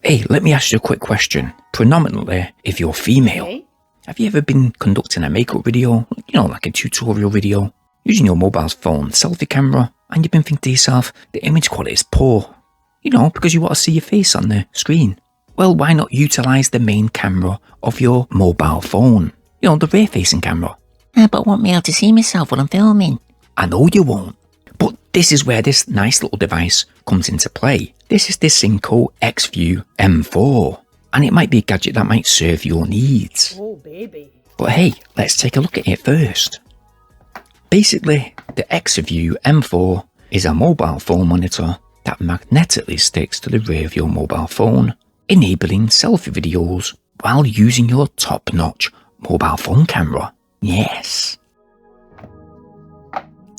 Hey, let me ask you a quick question. Predominantly, if you're female, Okay. have you ever been conducting a makeup video, like a tutorial video, using your mobile phone selfie camera, and you've been thinking to yourself, the image quality is poor, because you want to see your face on the screen? Well, why not utilize the main camera of your mobile phone? The rear-facing camera. But I won't be able to see myself when I'm filming. I know you won't, but this is where this nice little device comes into play. This is the SYNCO XView M4, and it might be a gadget that might serve your needs. Oh, baby. But hey, let's take a look at it first. Basically, the XView M4 is a mobile phone monitor that magnetically sticks to the rear of your mobile phone, enabling selfie videos while using your top-notch mobile phone camera. Yes.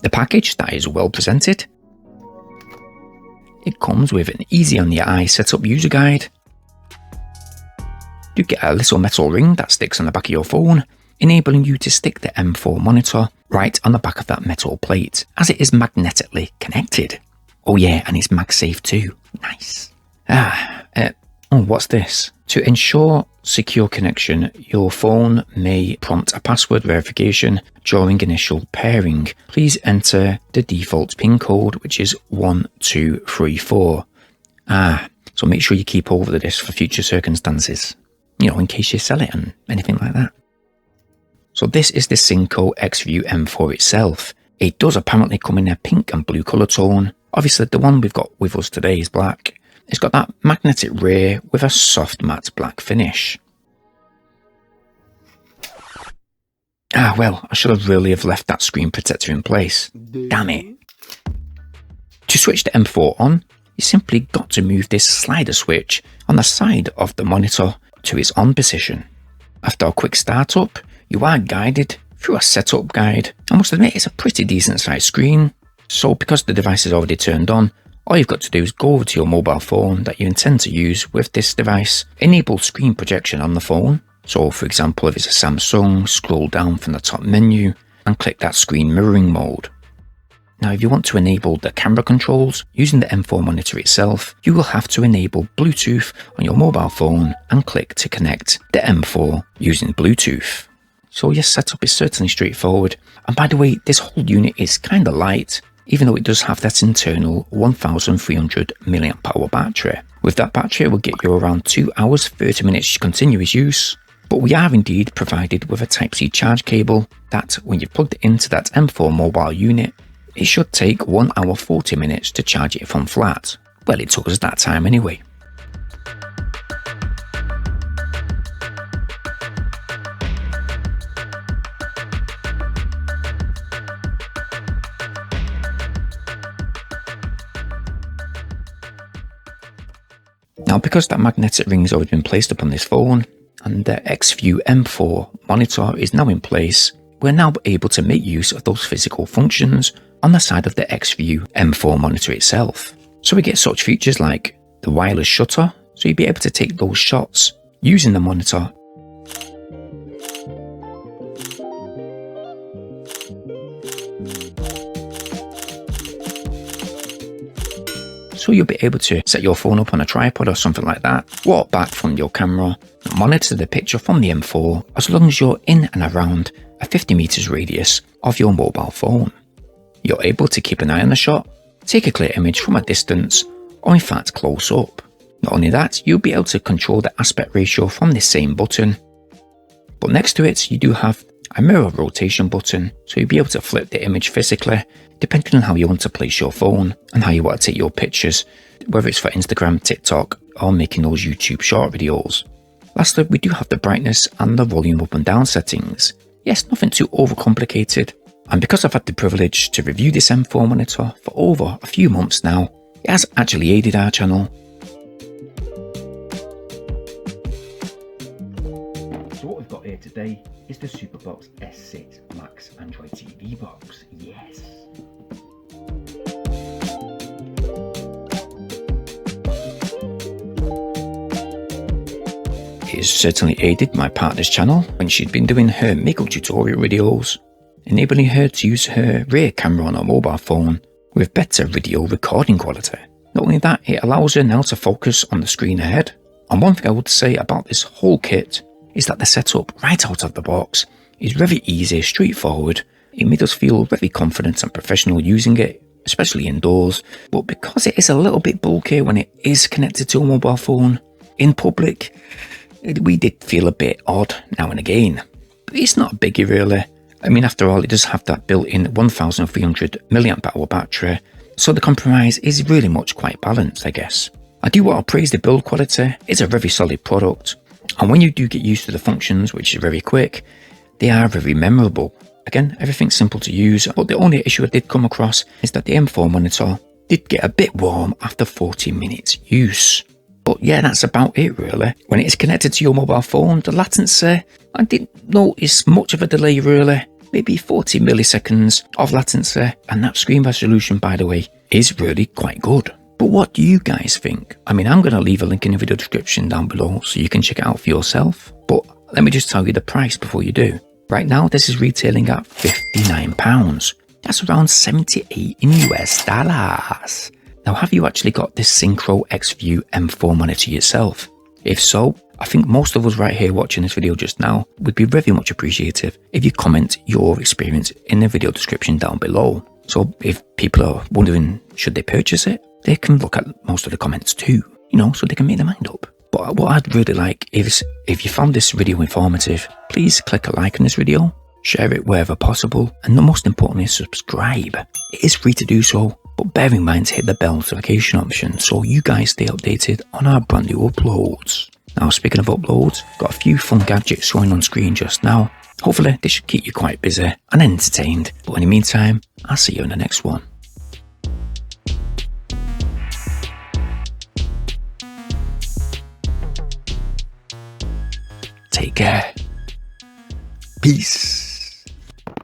The package that is well presented. It comes with an easy on the eye setup user guide. You get a little metal ring that sticks on the back of your phone, enabling you to stick the M4 monitor right on the back of that metal plate, as it is magnetically connected. Oh yeah, and it's MagSafe too. Nice. What's this? To ensure secure connection, your phone may prompt a password verification during initial pairing. Please enter the default PIN code, which is 1234. So make sure you keep hold of this for future circumstances, in case you sell it and anything like that. So this is the SYNCO XView M4 itself. It does apparently come in a pink and blue colour tone. Obviously the one we've got with us today is black. It's got that magnetic rear with a soft matte black finish. Well, I should have really left that screen protector in place. Damn it. To switch the M4 on, you simply got to move this slider switch on the side of the monitor to its on position. After a quick startup, you are guided through a setup guide. I must admit it's a pretty decent sized screen, so because the device is already turned on, all you've got to do is go over to your mobile phone that you intend to use with this device, enable screen projection on the phone. So for example, if it's a Samsung, scroll down from the top menu and click that screen mirroring mode. Now if you want to enable the camera controls using the M4 monitor itself, you will have to enable Bluetooth on your mobile phone and click to connect the M4 using Bluetooth. So your setup is certainly straightforward, and by the way, this whole unit is kinda light, even though it does have that internal 1300 mAh battery. With that battery, it will get you around 2 hours 30 minutes continuous use. But we are indeed provided with a Type-C charge cable that, when you've plugged it into that M4 mobile unit, it should take 1 hour 40 minutes to charge it from flat. Well, it took us that time anyway. Now, because that magnetic ring has already been placed upon this phone, and the XView M4 monitor is now in place, we're now able to make use of those physical functions on the side of the XView M4 monitor itself. So we get such features like the wireless shutter, so you'll be able to take those shots using the monitor. So you'll be able to set your phone up on a tripod or something like that, walk back from your camera, and monitor the picture from the M4 as long as you're in and around a 50 meters radius of your mobile phone. You're able to keep an eye on the shot, take a clear image from a distance, or in fact close up. Not only that, you'll be able to control the aspect ratio from this same button. But next to it, you do have a mirror rotation button, so you'll be able to flip the image physically, depending on how you want to place your phone and how you want to take your pictures, whether it's for Instagram, TikTok, or making those YouTube short videos. Lastly, we do have the brightness and the volume up and down settings. Yes, nothing too overcomplicated. And because I've had the privilege to review this M4 monitor for over a few months now, it has actually aided our channel. So what we've got here today is the Superbox S6 Max Android TV box. Yes. It has certainly aided my partner's channel when she'd been doing her makeup tutorial videos, enabling her to use her rear camera on her mobile phone with better video recording quality. Not only that, it allows her now to focus on the screen ahead, And one thing I would say about this whole kit is that the setup right out of the box is very easy, straightforward. It made us feel very confident and professional using it, especially indoors. But because it is a little bit bulky when it is connected to a mobile phone in public, we did feel a bit odd now and again. But it's not a biggie really. I mean, after all, it does have that built-in 1300 mAh battery, so the compromise is really much quite balanced, I guess. I do want to praise the build quality. It's a very solid product, and when you do get used to the functions, which is very quick, they are very memorable. Again, everything's simple to use, but the only issue I did come across is that the M4 monitor did get a bit warm after 40 minutes use. But yeah, that's about it really. When it is connected to your mobile phone, the latency, I didn't notice much of a delay really. Maybe 40 milliseconds of latency, and that screen resolution, by the way, is really quite good. But what do you guys think? I mean, I'm going to leave a link in the video description down below so you can check it out for yourself. But let me just tell you the price before you do. Right now, this is retailing at £59. That's around 78 in US dollars. Now, have you actually got this SYNCO XView M4 monitor yourself? If so, I think most of us right here watching this video just now would be very much appreciative if you comment your experience in the video description down below. So if people are wondering should they purchase it, they can look at most of the comments too, so they can make their mind up. But what I'd really like is, if you found this video informative, please click a like on this video, share it wherever possible, and most importantly, subscribe. It is free to do so, but bear in mind to hit the bell notification option so you guys stay updated on our brand new uploads. Now, speaking of uploads, got a few fun gadgets showing on screen just now. Hopefully this should keep you quite busy and entertained, but in the meantime, I'll see you in the next one. Take care. Peace.